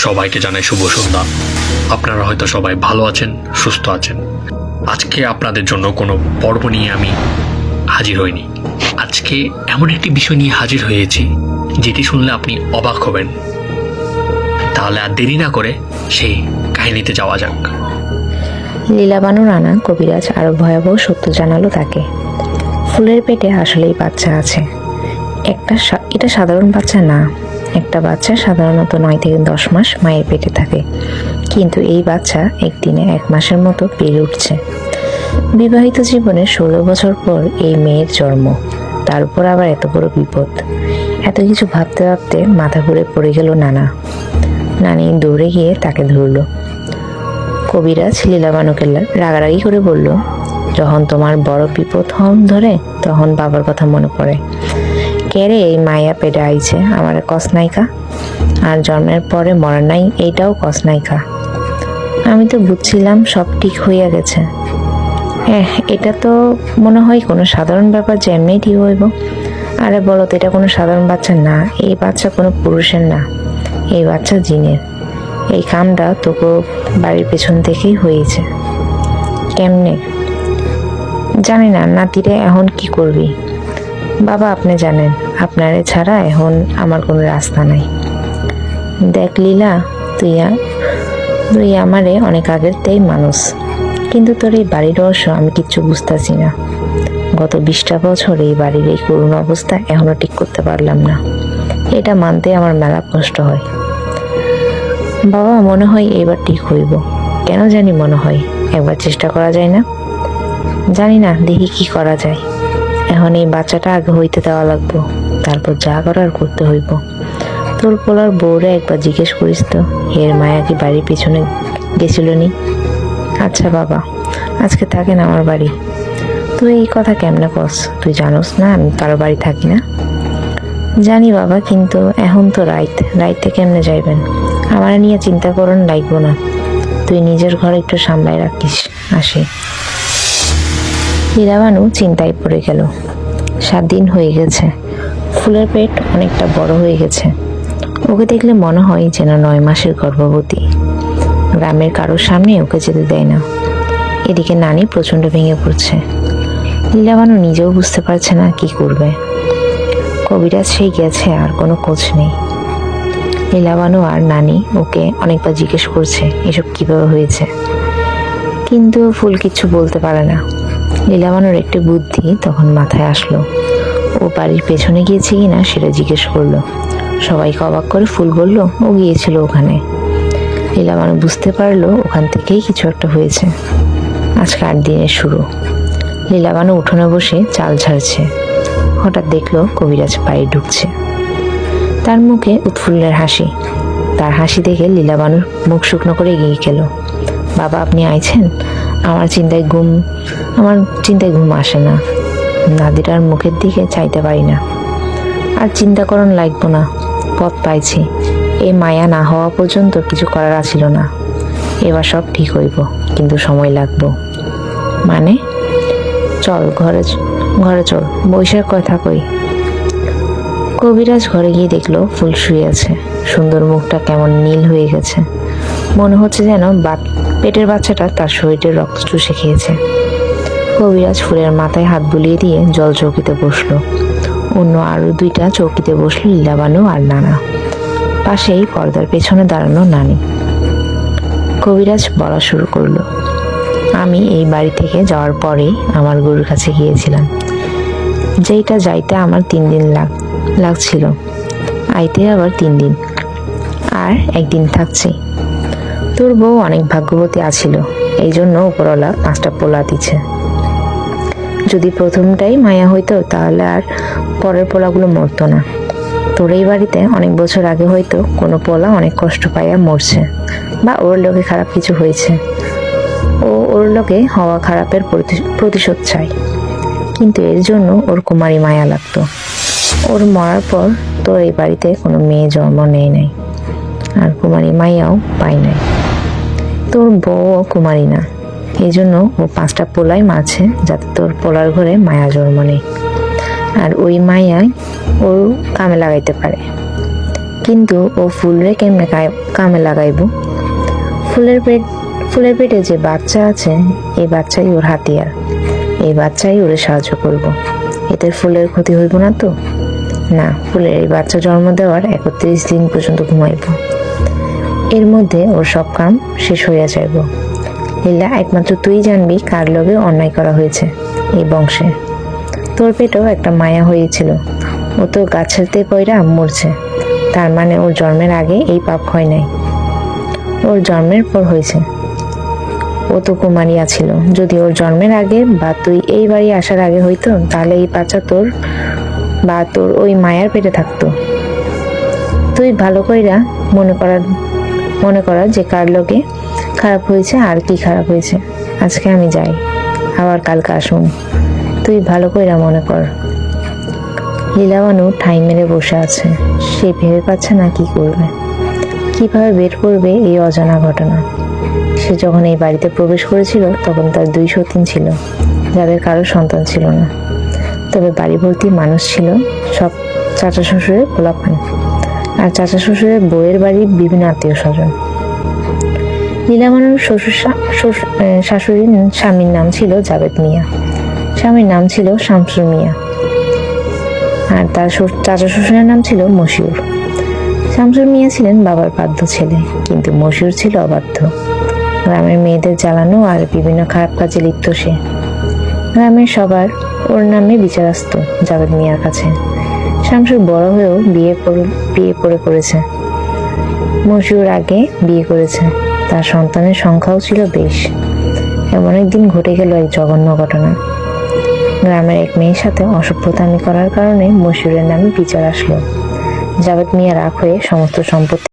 সবাইকে জানাই শুভ সন্ধ্যা। আপনারা হয়তো সবাই ভালো আছেন, সুস্থ আছেন। আজকে আপনাদের জন্য কোনো পর্ব নিয়ে আমি হাজির হইনি। আজকে এমন একটি বিষয় নিয়ে হাজির হয়েছি যেটি শুনলে আপনি অবাক হবেন। তাহলে আর দেরি না করে সেই কাহিনীতে যাওয়া যাক। লীলাবানু রানা কবিরাজ আরো ভয়াবহ সত্য জানালো তাকে। ফুলের পেটে আসলেই বাচ্চা আছে। এটা সাধারণ বাচ্চা না। একটা বাচ্চা সাধারণত 9 থেকে 10 মাস মায়ের পেটে থাকে, কিন্তু এই বাচ্চা একদিনে 1 মাসের মতো বেড়ে উঠছে। বিবাহিত জীবনে 16 বছর পর এই মেয়ের জন্ম, তার উপর আবার এত বড় বিপদ। এত কিছু ভাবতে ভাবতে মাথা ঘুরে পড়ে গেল নানি দৌড়ে গিয়ে তাকে ধরল। কবিরাজ লীলাবানুকে রাগারাগি করে বলল, যখন তোমার বড় বিপদ ধরে তখন বাবার কথা মনে পড়ে। কে রে এই মায়া পেটে আইছে আমার কসনাইকা, আর জন্মের পরে মরার নাই এইটাও কসনাইকা। আমি তো বুঝছিলাম সব ঠিক হইয়া গেছে। এটা তো মনে হয় কোনো সাধারণ ব্যাপার যে এমনি ঠিক হইব। আরে বলো তো, এটা কোনো সাধারণ বাচ্চা না। এই বাচ্চা কোনো পুরুষের না, এই বাচ্চা জিনের। এই কামটা তোকে বাড়ির পেছন থেকেই হয়েছে। কেমনে জানি না। নাতিরে এখন কি করবি বাবা, আপনি জানেন, আপনারে ছাড়া এখন আমার কোনো রাস্তা নাই। দেখ লীলা, তুই আমারে অনেক আগের তেই মানুষ, কিন্তু তোর এই বাড়ির রহস্য আমি কিচ্ছু বুঝতেছি না। গত 20টা বছর এই বাড়ির এই করুণ অবস্থা এখনো ঠিক করতে পারলাম না। এটা মানতে আমার মেলা কষ্ট হয় বাবা। মনে হয় এবার ঠিক হইব, কেন জানি মনে হয়। একবার চেষ্টা করা যায় না? জানি না, দেখি কি করা যায়। এখন এই বাচ্চাটা আগে হইতে দেওয়া লাগবো, তারপর যা করার করতে হইব। তোর পোলার বউরে একবার জিজ্ঞেস করিস তো, এর মায়া কি বাড়ির পিছনে গেছিল নি? আচ্ছা বাবা, আজকে থাকেন আমার বাড়ি। তুই এই কথা কেমনে কস? তুই জানোস না আমি কারো বাড়ি থাকি না? জানি বাবা, কিন্তু এখন তো রাইতে কেমনে যাইবেন? আমার নিয়ে চিন্তা করুন লাগবো না। তুই নিজের ঘরে একটু সামলায় রাখিস। আসি। লীলাবানু চিন্তায় পড়ে গেল। 7 দিন হয়ে গেছে। ফুলের পেট অনেকটা বড় হয়ে গেছে। ওকে দেখলে মনে হয় যেন 9 মাসের গর্ভবতী। গ্রামের কারোর সামনে ওকে যেতে দেয় না। এদিকে নানি প্রচন্ড ভেঙে পড়ছে। লীলাবানু নিজেও বুঝতে পারছে না কি করবে। কবিরাজ সেই গেছে, আর কোনো খোঁজ নেই। লীলাবানু আর নানি ওকে অনেকবার জিজ্ঞেস করছে এসব কিভাবে হয়েছে, কিন্তু ফুল কিচ্ছু বলতে পারে না। লীলাবানুর একটি বুদ্ধি তখন মাথায় আসলো। ও বাড়ির পেছনে গিয়েছে কিনা সেটা জিজ্ঞেস করলো। সবাইকে অবাক করে ফুল বলল ও গিয়েছিল ওখানে। লীলাবানু বুঝতে পারলো ওখান থেকেই কিছু একটা হয়েছে। আজকে 8 দিনের শুরু। লীলাবানু উঠোনে বসে চাল ঝাড়ছে। হঠাৎ দেখলো কবিরাজ বাড়ি ঢুকছে। তার মুখে উৎফুল্লের হাসি। তার হাসি দেখে লীলাবানুর মুখ শুকনো করে এগিয়ে গেল। বাবা, আপনি আইছেন? আমার চিন্তায় ঘুম আসে না। নাদিরার মুখের দিকে চাইতে পারি না। আর চিন্তা করন লাগবো না, পথ পাইছি। এই মায়া না হওয়া পর্যন্ত কিছু করার আছিল না। এবার সব ঠিক হইব, কিন্তু সময় লাগবো। মানে? চল ঘরে চল, বৈশাখ কথা কই। কবিরাজ ঘরে গিয়ে দেখলো ফুল শুয়ে আছে। সুন্দর মুখটা কেমন নীল হয়ে গেছে। মনে হচ্ছে যেন পেটের বাচ্চাটা তার শরীরের রক্ত চুষে খেয়েছে। কবিরাজ ফুলের মাথায় হাত বুলিয়ে দিয়ে জল চৌকিতে বসলো। অন্য আরো 2টা চৌকিতে বসলো লীলাবানু আর নানা। পাশেই পর্দার পেছনে দাঁড়ানো নানি। কবিরাজ বলা শুরু করলো, আমি এই বাড়ি থেকে যাওয়ার পরেই আমার গুরুর কাছে গিয়েছিলাম। যেইটা যাইতে আমার 3 দিন লাগছিল, আইতে আবার 3 দিন, আর 1 দিন থাকছি। তোর বউ অনেক ভাগ্যবতী আছিল, এই জন্য উপরওয়ালা 5টা পোলা দিচ্ছে। যদি প্রথমটাই মায়া হইতো তাহলে আর পরের পোলাগুলো মরতো না। তোর এই বাড়িতে অনেক বছর আগে হয়তো কোনো পোলা অনেক কষ্ট পাইয়া মরছে, বা ওর লোকে খারাপ কিছু হয়েছে। ওর লোকে হওয়া খারাপের প্রতিশোধ চাই, কিন্তু এর জন্য ওর কুমারী মায়া লাগতো। ওর মরার পর তোর এই বাড়িতে কোনো মেয়ে জন্ম নেয় নাই, আর কুমারী মায়াও পায় নাই। তোর বউও কুমারী না, এই জন্য ও 5টা পোলাই মারছে, যাতে তোর পোলার ঘরে মায়া জন্ম নেই, আর ওই মায়াই ওর কামে লাগাইতে পারে। কিন্তু ও ফুলরে কেমনে কামে লাগাইব? ফুলের পেটে যে বাচ্চা আছে, এই বাচ্চাই ওর হাতিয়ার। এই বাচ্চাই ওরে সাহায্য করব। এতে ফুলের ক্ষতি হইব না তো? না, ফুলের এই বাচ্চা জন্ম দেওয়ার 31 দিন পর্যন্ত ঘুমাইব। এর মধ্যে ওর সব কাম শেষ হইয়া যাইব। লীলা, একমাত্র তুই জানবি কার লগে অন্যায় করা হয়েছে এই বংশে। তোর পেটেও একটা মায়া হয়েছিল, ও তো গাছেতে কইরা মরছে। তার মানে ওর জন্মের আগে এই পাপ হয় নাই, ওর জন্মের পর হয়েছে। ও তো কুমারিয়া ছিল। যদি ওর জন্মের আগে বা তুই এই বাড়ি আসার আগে হইতো, তাহলে এই বাচ্চা তোর বা তোর ওই মায়ার পেটে থাকতো। তুই ভালো কইরা মনে করা যে কার লগে খারাপ হয়েছে আর কি খারাপ হয়েছে। আজকে আমি যাই, আবার কালকে আসুন। তুই ভালো কইরা মনে কর। লীলাবানু ঠাই মেরে বসে আছে। সে ভেবে পাচ্ছে না কি করবে, কিভাবে বের করবে এই অজানা ঘটনা। সে যখন এই বাড়িতে প্রবেশ করেছিল তখন তার 2 সতীন ছিল, যাদের কারো সন্তান ছিল না। তবে বাড়ি ভর্তি মানুষ ছিল, সব চাচা শ্বশুরের পোলাপান আর চাচা শ্বশুরের বউয়ের বাড়ির বিভিন্ন আত্মীয় স্বজন। লীলাবানুর শাশুড়ির স্বামীর নাম ছিল জাবেদ মিয়া, স্বামীর নাম ছিল শামসুর মিয়া, আর তার চাচা শ্বশুরের নাম ছিল মশিউর। শামসুর মিয়া ছিলেন বাবার বাধ্য ছেলে, কিন্তু মশিউর ছিল অবাধ্য। গ্রামের মেয়েদের জ্বালানো আর বিভিন্ন খারাপ কাজে লিপ্ত সে। গ্রামের সবার ওর নামে বিচার আসত জাবেদ মিয়ার কাছে। শামসুর বড় হয়েও বিয়ে করেছে। মশিউর আগে বিয়ে করেছে, তার সন্তানের সংখ্যাও ছিল বেশ। এমন একদিন ঘটে গেল এক জঘন্য ঘটনা। গ্রামের এক মেয়ের সাথে অসভ্যতামি করার কারণে মশিউরের নামে বিচার আসলো। জাবেদ মিয়া রাগ হয়ে সমস্ত সম্পত্তি